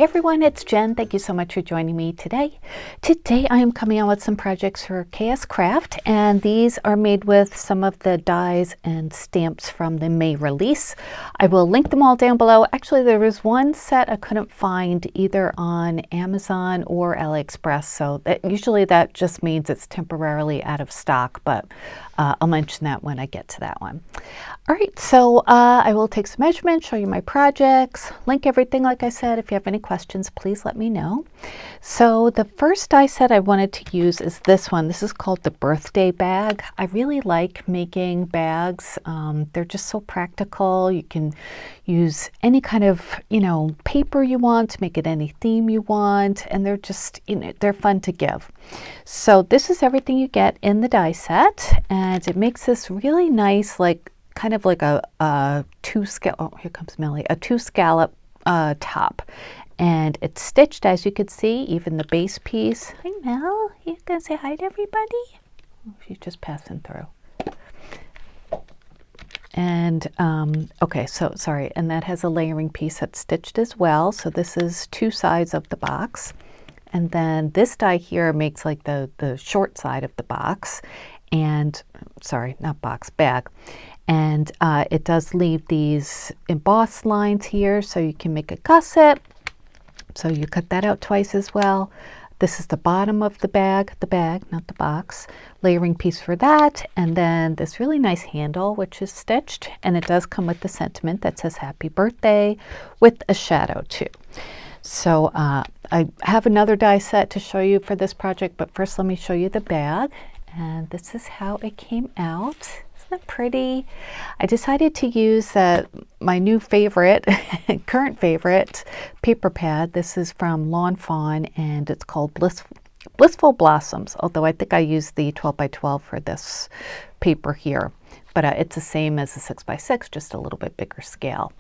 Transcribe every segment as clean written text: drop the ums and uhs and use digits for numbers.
Hey everyone, it's Jen. Thank you so much for joining me today. Today I am coming out with some projects for KSCraft, and these are made with some of the dies and stamps from the May release. I will link them all down below. Actually, there was one set I couldn't find either on Amazon or AliExpress, so usually that just means it's temporarily out of stock, but I'll mention that when I get to that one. All right, so I will take some measurements, show you my projects, link everything like I said. If you have any questions, please let me know. So the first die set I wanted to use is this one. This is called the birthday bag. I really like making bags. They're just so practical. You can use any kind of, paper you want to make it any theme you want, and they're just, they're fun to give. So this is everything you get in the die set, and it makes this really nice, kind of like a two scallop top, and it's stitched, as you can see, even the base piece. Hi Mel, you gonna say hi to everybody? Oh, she's just passing through. And okay, so sorry, and that has a layering piece that's stitched as well. So this is two sides of the box, and then this die here makes like the short side of the box, and sorry, not box, bag. And it does leave these embossed lines here, so you can make a gusset. So you cut that out twice as well. This is the bottom of the bag, not the box. Layering piece for that, and then this really nice handle, which is stitched, and it does come with the sentiment that says happy birthday with a shadow too. So I have another die set to show you for this project, but first let me show you the bag. And this is how it came out. Isn't it pretty? I decided to use my new favorite, current favorite, paper pad. This is from Lawn Fawn, and it's called Blissful Blossoms, although I think I used the 12x12 for this paper here. But it's the same as the 6x6, just a little bit bigger scale.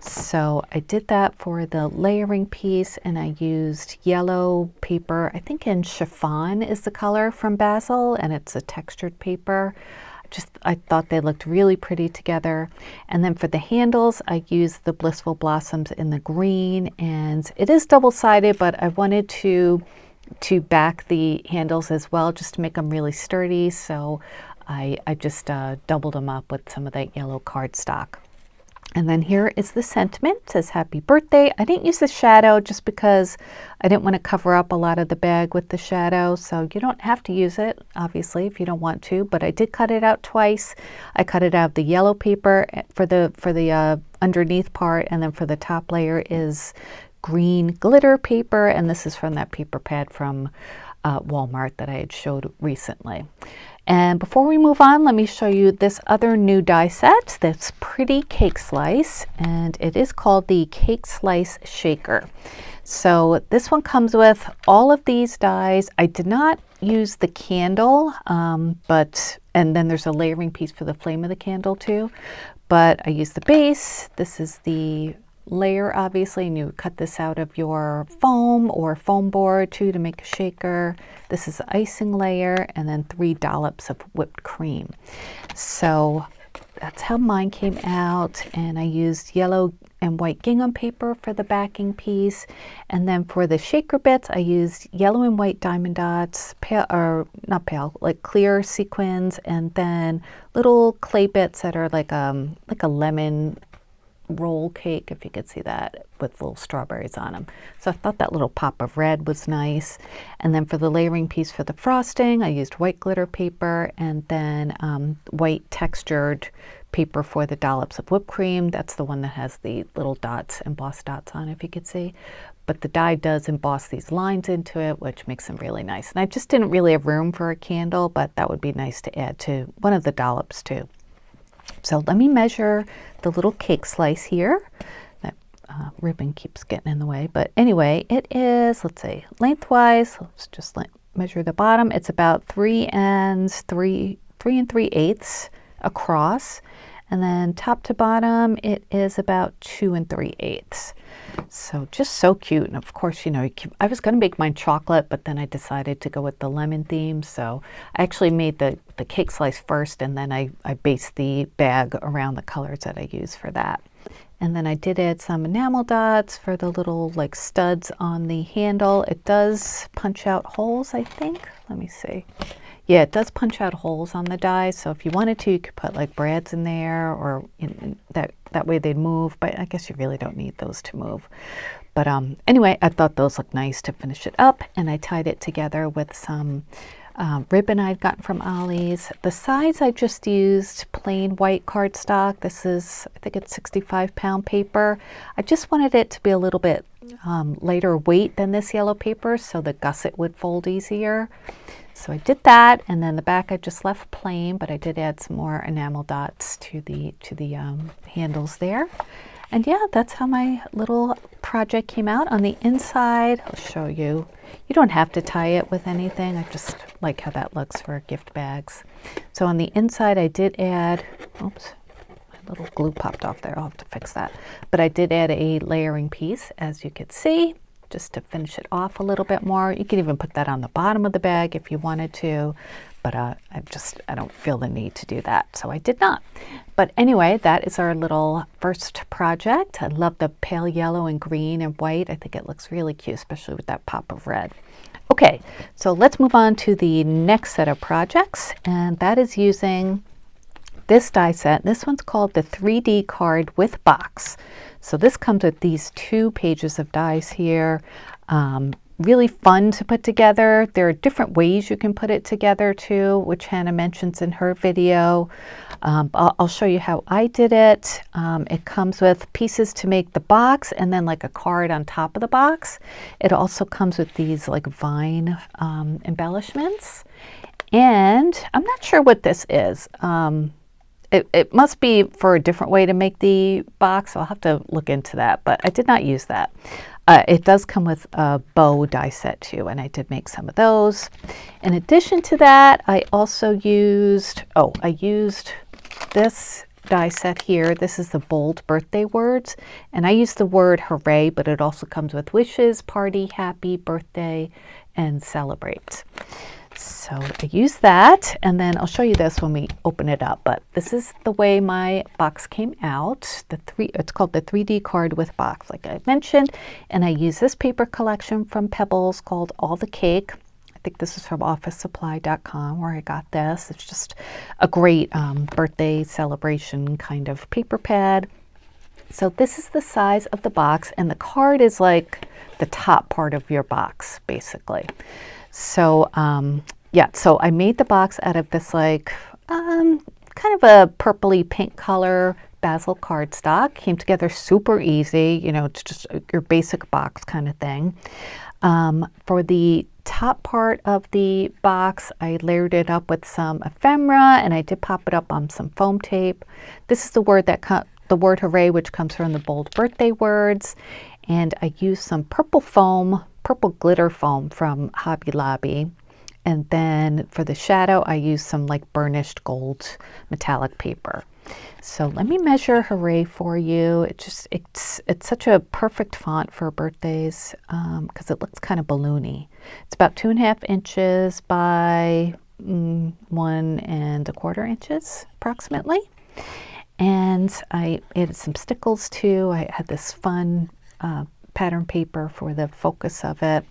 So I did that for the layering piece, and I used yellow paper. I think in chiffon is the color from Basil, and it's a textured paper. I thought they looked really pretty together. And then for the handles, I used the Blissful Blossoms in the green, and it is double-sided, but I wanted to back the handles as well, just to make them really sturdy. So I just doubled them up with some of that yellow cardstock. And then here is the sentiment. It says happy birthday. I didn't use the shadow just because I didn't want to cover up a lot of the bag with the shadow. So you don't have to use it, obviously, if you don't want to, but I did cut it out twice. I cut it out of the yellow paper for the underneath part, and then for the top layer is green glitter paper, and this is from that paper pad from Walmart that I had showed recently. And before we move on, let me show you this other new die set, this pretty cake slice, and it is called the Cake Slice Shaker. So this one comes with all of these dies. I did not use the candle, and then there's a layering piece for the flame of the candle too, but I used the base. This is the layer, obviously, and you cut this out of your foam or foam board too to make a shaker. This is the icing layer, and then 3 dollops of whipped cream. So that's how mine came out, and I used yellow and white gingham paper for the backing piece, and then for the shaker bits I used yellow and white diamond dots, like clear sequins, and then little clay bits that are like a lemon roll cake, if you could see that, with little strawberries on them. So I thought that little pop of red was nice. And then for the layering piece for the frosting, I used white glitter paper, and then white textured paper for the dollops of whipped cream. That's the one that has the little dots, embossed dots on, if you could see. But the die does emboss these lines into it, which makes them really nice. And I just didn't really have room for a candle, but that would be nice to add to one of the dollops too. So let me measure the little cake slice here. That ribbon keeps getting in the way. But anyway, it is, let's say, lengthwise. Let's just measure the bottom. It's about 3 3/8 across. And then top to bottom, it is about 2 3/8. So just so cute. And of course, I was going to make mine chocolate, but then I decided to go with the lemon theme. So I actually made the cake slice first, and then I based the bag around the colors that I use for that. And then I did add some enamel dots for the little like studs on the handle. It does punch out holes, I think. Let me see. Yeah, it does punch out holes on the dies. So if you wanted to, you could put like brads in there, or that way they'd move. But I guess you really don't need those to move. But anyway, I thought those looked nice to finish it up, and I tied it together with some ribbon I'd gotten from Ollie's. The size I just used plain white cardstock. This is, I think it's 65-pound paper. I just wanted it to be a little bit lighter weight than this yellow paper, so the gusset would fold easier. So I did that, and then the back I just left plain, but I did add some more enamel dots to the handles there. And yeah, that's how my little project came out. On the inside, I'll show you. You don't have to tie it with anything. I just like how that looks for gift bags. So on the inside, I did add, oops, my little glue popped off there. I'll have to fix that. But I did add a layering piece, as you could see, just to finish it off a little bit more. You can even put that on the bottom of the bag if you wanted to. But I don't feel the need to do that, so I did not. But anyway, that is our little first project. I love the pale yellow and green and white. I think it looks really cute, especially with that pop of red. Okay, so let's move on to the next set of projects, and that is using this die set. This one's called the 3D card with box. So this comes with these 2 pages of dies here. Really fun to put together. There are different ways you can put it together too, which Hannah mentions in her video. I'll show you how I did it. It comes with pieces to make the box and then like a card on top of the box. It also comes with these like vine embellishments. And I'm not sure what this is. It must be for a different way to make the box. So I'll have to look into that, but I did not use that. It does come with a bow die set too, and I did make some of those. In addition to that, I also used, I used this die set here. This is the bold birthday words, and I used the word hooray, but it also comes with wishes, party, happy, birthday, and celebrate. So I use that, and then I'll show you this when we open it up, but this is the way my box came out. It's called the 3D card with box, like I mentioned, and I use this paper collection from Pebbles called All the Cake. I think this is from officesupply.com where I got this. It's just a great birthday celebration kind of paper pad. So this is the size of the box, and the card is like the top part of your box, basically. So yeah, so I made the box out of this like kind of a purpley pink color basil cardstock. Came together super easy, you know, it's just your basic box kind of thing. For the top part of the box, I layered it up with some ephemera, and I did pop it up on some foam tape. This is the word the word hooray, which comes from the bold birthday words, and I used some purple glitter foam from Hobby Lobby. And then for the shadow, I used some like burnished gold metallic paper. So let me measure hooray for you. It's such a perfect font for birthdays because it looks kind of balloony. It's about 2.5 inches by 1.25 inches approximately. And I added some stickles too. I had this fun pattern paper for the focus of it.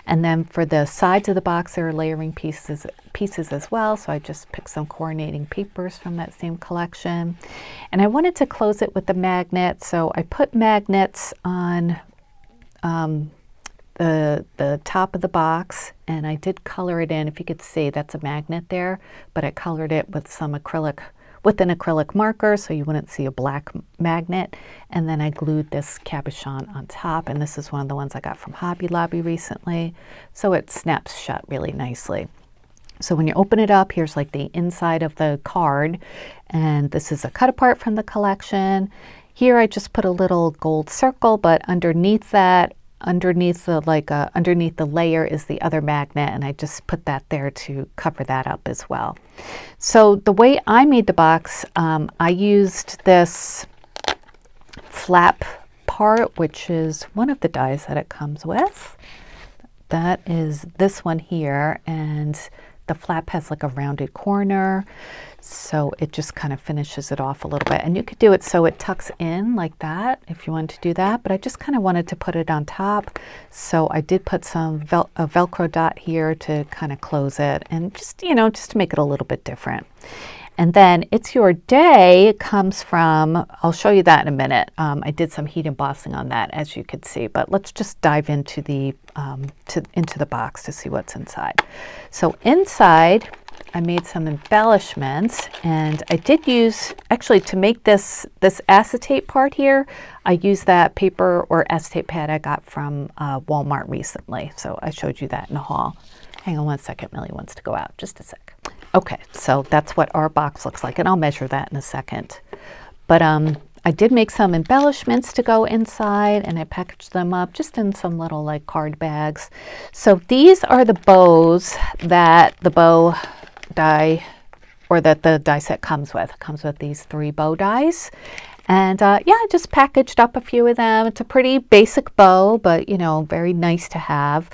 And then for the sides of the box, there are layering pieces as well. So I just picked some coordinating papers from that same collection. And I wanted to close it with the magnet. So I put magnets on the top of the box, and I did color it in. If you could see, that's a magnet there, but I colored it with some with an acrylic marker so you wouldn't see a black magnet. And then I glued this cabochon on top, and this is one of the ones I got from Hobby Lobby recently. So it snaps shut really nicely. So when you open it up, here's like the inside of the card, and this is a cut apart from the collection. Here I just put a little gold circle, but underneath that, underneath the layer is the other magnet, and I just put that there to cover that up as well. So the way I made the box, I used this flap part, which is one of the dies that it comes with. That is this one here, and the flap has like a rounded corner. So it just kind of finishes it off a little bit. And you could do it so it tucks in like that if you wanted to do that. But I just kind of wanted to put it on top. So I did put some a Velcro dot here to kind of close it and just, you know, just to make it a little bit different. And then It's Your Day comes from, I'll show you that in a minute. I did some heat embossing on that, as you could see, but let's just dive into the box to see what's inside. So inside, I made some embellishments, and I did use, actually to make this acetate part here, I used that paper or acetate pad I got from Walmart recently. So I showed you that in the haul. Hang on one second, Millie wants to go out, just a sec. Okay, so that's what our box looks like, and I'll measure that in a second. But I did make some embellishments to go inside, and I packaged them up just in some little like card bags. So these are the bows that the bow die, or that the die set comes with. It comes with these 3 bow dies. And yeah, I just packaged up a few of them. It's a pretty basic bow, but you know, very nice to have.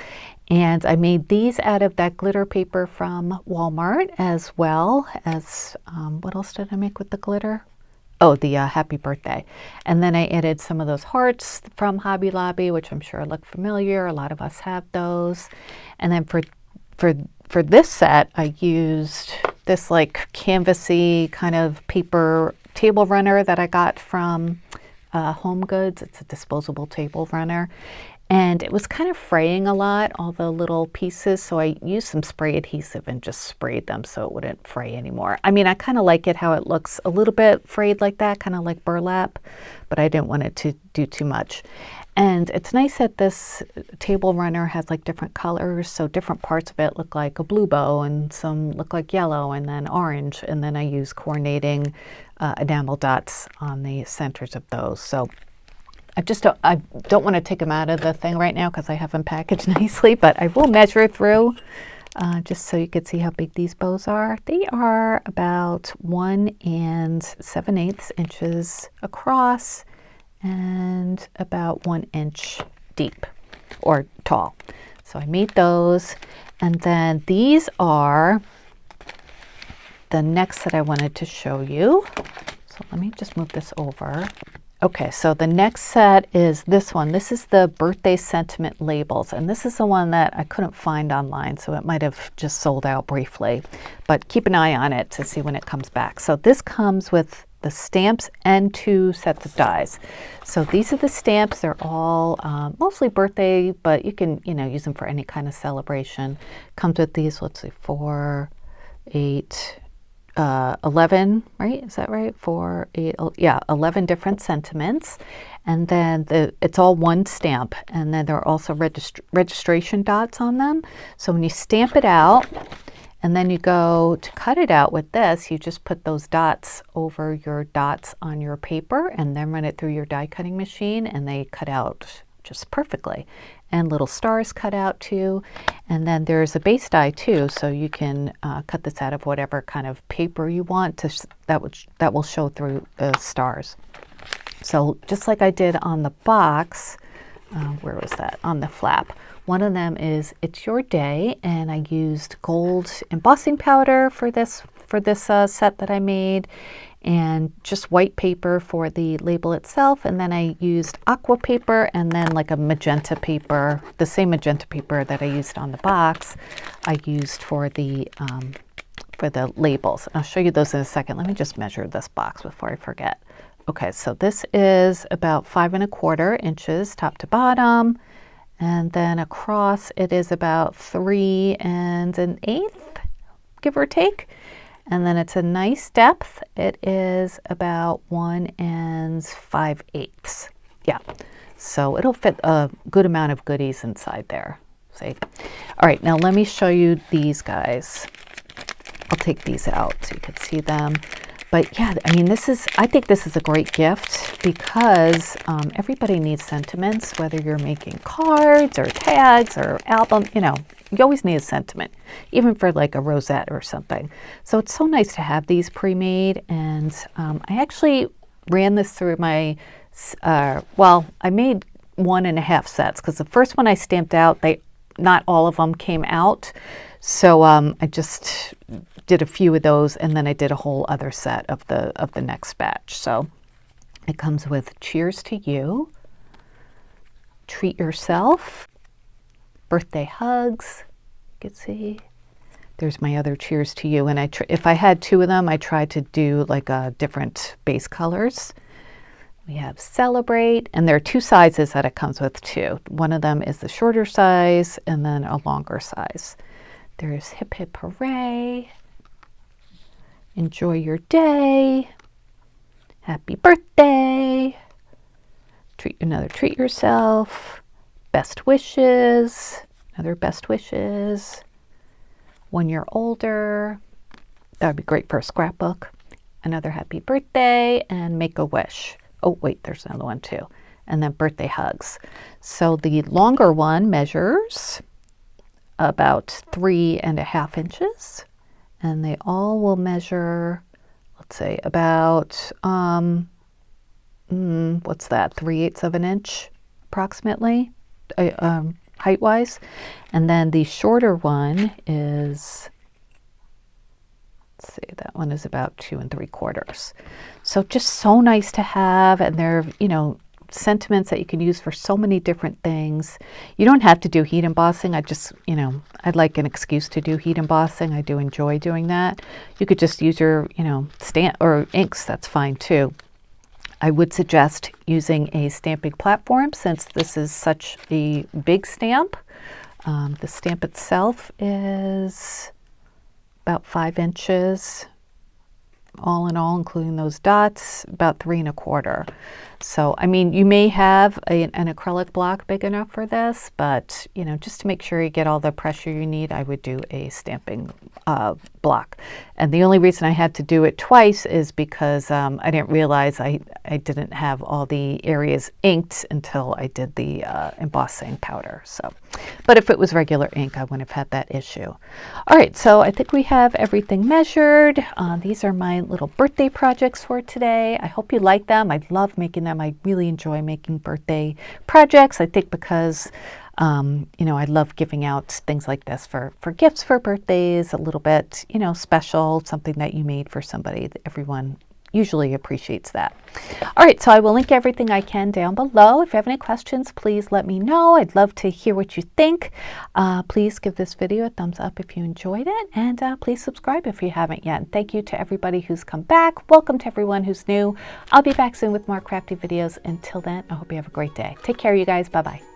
And I made these out of that glitter paper from Walmart, as well as, what else did I make with the glitter? Oh, the happy birthday. And then I added some of those hearts from Hobby Lobby, which I'm sure look familiar. A lot of us have those. And then for this set, I used this like canvasy kind of paper table runner that I got from Home Goods. It's a disposable table runner. And it was kind of fraying a lot, all the little pieces, so I used some spray adhesive and just sprayed them so it wouldn't fray anymore. I mean, I kind of like it how it looks a little bit frayed like that, kind of like burlap, but I didn't want it to do too much. And it's nice that this table runner has like different colors, so different parts of it look like a blue bow and some look like yellow and then orange, and then I use coordinating enamel dots on the centers of those. So I don't want to take them out of the thing right now because I have them packaged nicely, but I will measure through just so you can see how big these bows are. They are about 1 7/8 inches across and about 1 inch deep or tall. So I made those, and then these are the next that I wanted to show you. So let me just move this over. Okay, so the next set is this one. This is the birthday sentiment labels, and this is the one that I couldn't find online, so it might have just sold out briefly, but keep an eye on it to see when it comes back. So this comes with the stamps and 2 sets of dies. So these are the stamps. They're all mostly birthday, but you can, you know, use them for any kind of celebration. Comes with these, let's see, 4, 8, 11, right? Is that right? 4, 8, yeah, 11 different sentiments. And then it's all one stamp. And then there are also registration dots on them. So when you stamp it out, and then you go to cut it out with this, you just put those dots over your dots on your paper and then run it through your die cutting machine, and they cut out just perfectly. And little stars cut out too. And then there's a base die too, so you can cut this out of whatever kind of paper you want to that will show through the stars. So just like I did on the box, where was that? On the flap. One of them is It's Your Day, and I used gold embossing powder for this set that I made, and just white paper for the label itself, and then I used aqua paper and then like a magenta paper, the same magenta paper that I used on the box, I used for the labels. I'll show you those in a second. Let me just measure this box before I forget. Okay, so this is about 5 1/4 inches top to bottom, and then across it is about 3 1/8, give or take. And then it's a nice depth. It is about 1 5/8. Yeah, so it'll fit a good amount of goodies inside there. See? All right, now let me show you these guys. I'll take these out so you can see them. But yeah, I mean, I think this is a great gift because everybody needs sentiments, whether you're making cards or tags or album, you know, you always need a sentiment, even for like a rosette or something. So it's so nice to have these pre-made. And I actually ran this through my, I made 1.5 sets because the first one I stamped out, not all of them came out. So I just did a few of those, and then I did a whole other set of the next batch. So it comes with Cheers to You, Treat Yourself, Birthday Hugs. You can see there's my other Cheers to You, and if I had 2 of them, I tried to do like different base colors. We have Celebrate, and there are 2 sizes that it comes with too. One of them is the shorter size and then a longer size. There's Hip Hip Hooray, Enjoy Your Day, Happy Birthday, Treat Yourself, Best Wishes, another Best Wishes, When You're Older, that would be great for a scrapbook, another Happy Birthday, and Make a Wish. Oh, wait, there's another one too. And then Birthday Hugs. So the longer one measures about 3.5 inches. And they all will measure, let's say, about, what's that, 3/8 of an inch, approximately, height-wise. And then the shorter one is, let's see, that one is about 2 3/4. So just so nice to have, and they're, sentiments that you can use for so many different things. You don't have to do heat embossing. I'd like an excuse to do heat embossing. I do enjoy doing that. You could just use your, stamp or inks. That's fine too. I would suggest using a stamping platform since this is such a big stamp. The stamp itself is about 5 inches, all in all, including those dots, about 3 1/4. So, I mean, you may have an acrylic block big enough for this, but, just to make sure you get all the pressure you need, I would do a stamping block. And the only reason I had to do it twice is because I didn't realize I didn't have all the areas inked until I did the embossing powder. So, but if it was regular ink, I wouldn't have had that issue. All right, so I think we have everything measured. These are my little birthday projects for today. I hope you like them. I love making them. I really enjoy making birthday projects. I think because I love giving out things like this for gifts for birthdays, a little bit, special, something that you made for somebody. Everyone usually appreciates that. All right, so I will link everything I can down below. If you have any questions, please let me know. I'd love to hear what you think. Please give this video a thumbs up if you enjoyed it, and please subscribe if you haven't yet. And thank you to everybody who's come back. Welcome to everyone who's new. I'll be back soon with more crafty videos. Until then, I hope you have a great day. Take care, you guys. Bye-bye.